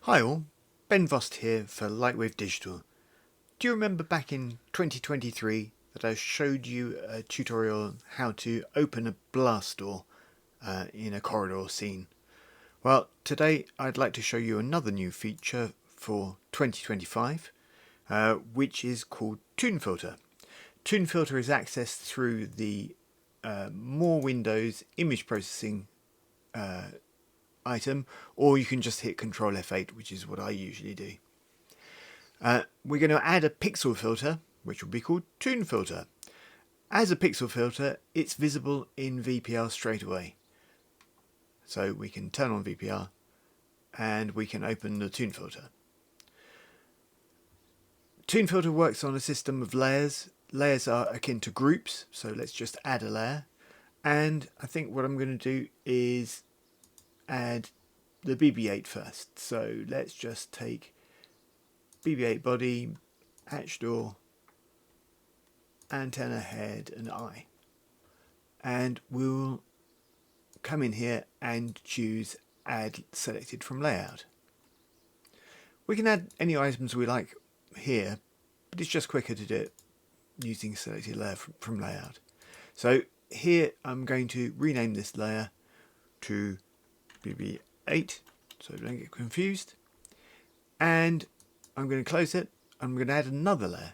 Hi all, Ben Vost here for Lightwave Digital. Do you remember back in 2023 that I showed you a tutorial on how to open a blast door in a corridor scene? Well, today I'd like to show you another new feature for 2025, which is called ToonFilter. ToonFilter is accessed through the More Windows image processing item, or you can just hit Ctrl F8, which is what I usually do. We're going to add a pixel filter, which will be called ToonFilter. As a pixel filter, it's visible in VPR straight away. So we can turn on VPR and we can open the ToonFilter. ToonFilter works on a system of layers. Layers are akin to groups, so let's just add a layer. And I think what I'm going to do is add the BB-8 first. So let's just take BB-8 body, hatch door, antenna head and eye. And we'll come in here and choose add selected from layout. We can add any items we like here, but it's just quicker to do it using selected layer from layout. So here I'm going to rename this layer to BB-8 so don't get confused, and I'm going to close it. I'm going to add another layer,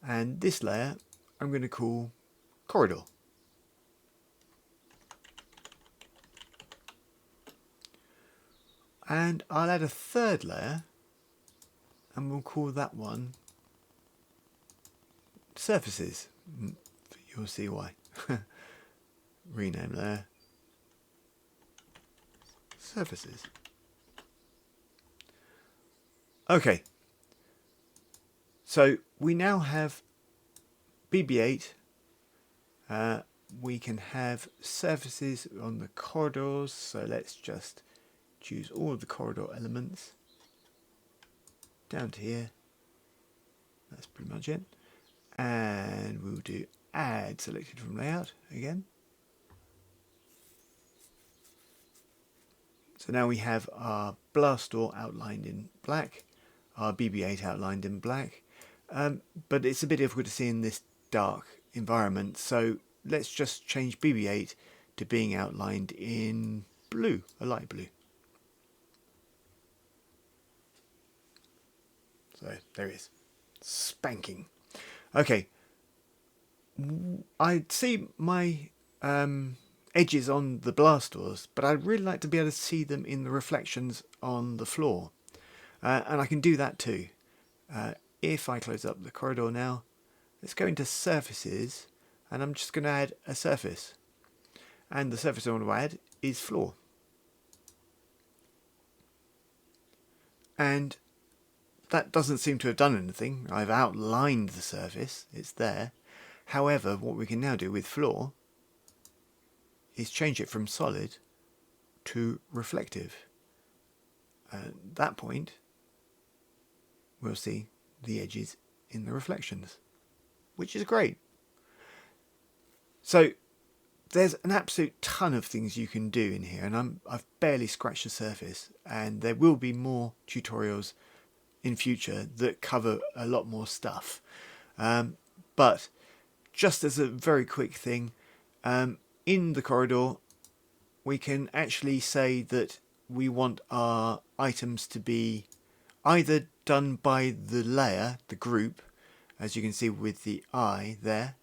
and this layer I'm going to call corridor. And I'll add a third layer and we'll call that one surfaces. You'll see why. Rename layer surfaces. Okay, so we now have BB-8. We can have surfaces on the corridors, so let's just choose all of the corridor elements down to here. That's pretty much it. And we'll do add selected from layout again. So now we have our blast door outlined in black, our BB-8 outlined in black, but it's a bit difficult to see in this dark environment, so let's just change BB-8 to being outlined in blue, a light blue. So there it is, spanking. Okay, I see my edges on the blast doors, but I'd really like to be able to see them in the reflections on the floor, and I can do that too. If I close up the corridor now, let's go into surfaces, and I'm just going to add a surface, and the surface I want to add is floor. And that doesn't seem to have done anything. I've outlined the surface, it's there. However, what we can now do with floor is change it from solid to reflective. At that point, we'll see the edges in the reflections, which is great. So there's an absolute ton of things you can do in here, and I've barely scratched the surface, and there will be more tutorials in future that cover a lot more stuff. But just as a very quick thing, in the corridor we can actually say that we want our items to be either done by the layer, the group, as you can see with the eye there,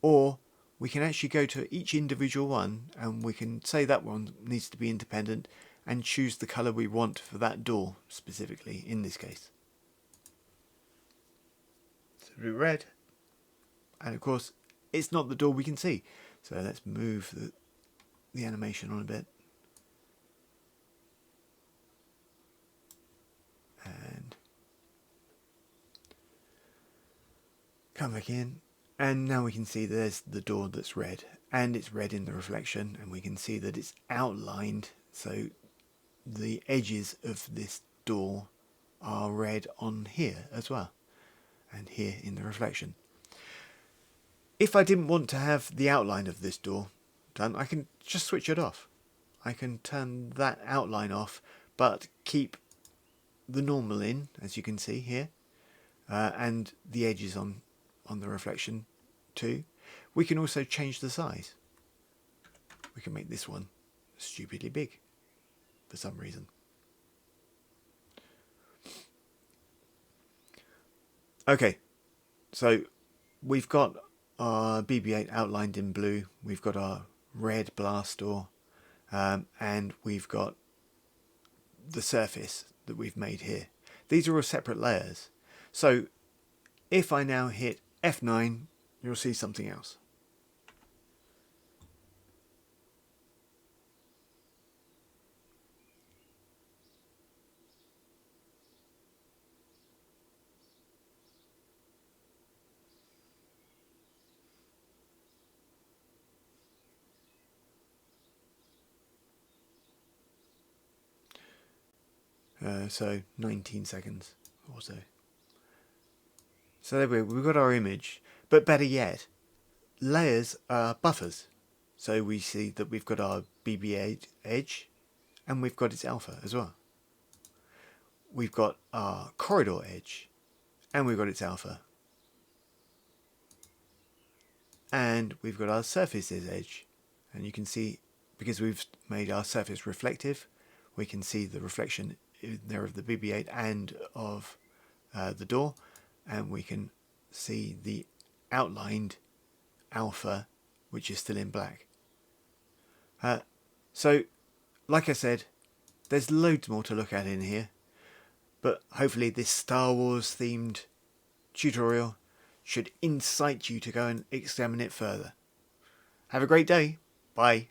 or we can actually go to each individual one and we can say that one needs to be independent and choose the colour we want for that door specifically in this case. So we do red, and of course it's not the door we can see, so let's move the animation on a bit and come back in, and now we can see there's the door that's red, and it's red in the reflection, and we can see that it's outlined, so the edges of this door are red on here as well, and here in the reflection. If I didn't want to have the outline of this door done, I can just switch it off. I can turn that outline off but keep the normal in, as you can see here, and the edges on the reflection too. We can also change the size. We can make this one stupidly big for some reason. Okay, so we've got our BB-8 outlined in blue, we've got our red blast door, and we've got the surface that we've made here. These are all separate layers. So if I now hit F9, you'll see something else. So 19 seconds or so. So there we've got our image, but better yet, layers are buffers. So we see that we've got our BB-8 edge, and we've got its alpha as well. We've got our corridor edge, and we've got its alpha. And we've got our surface's edge, and you can see, because we've made our surface reflective, we can see the reflection there of the BB-8 and of the door, and we can see the outlined alpha, which is still in black. So, like I said, there's loads more to look at in here, but hopefully this Star Wars themed tutorial should incite you to go and examine it further. Have a great day. Bye.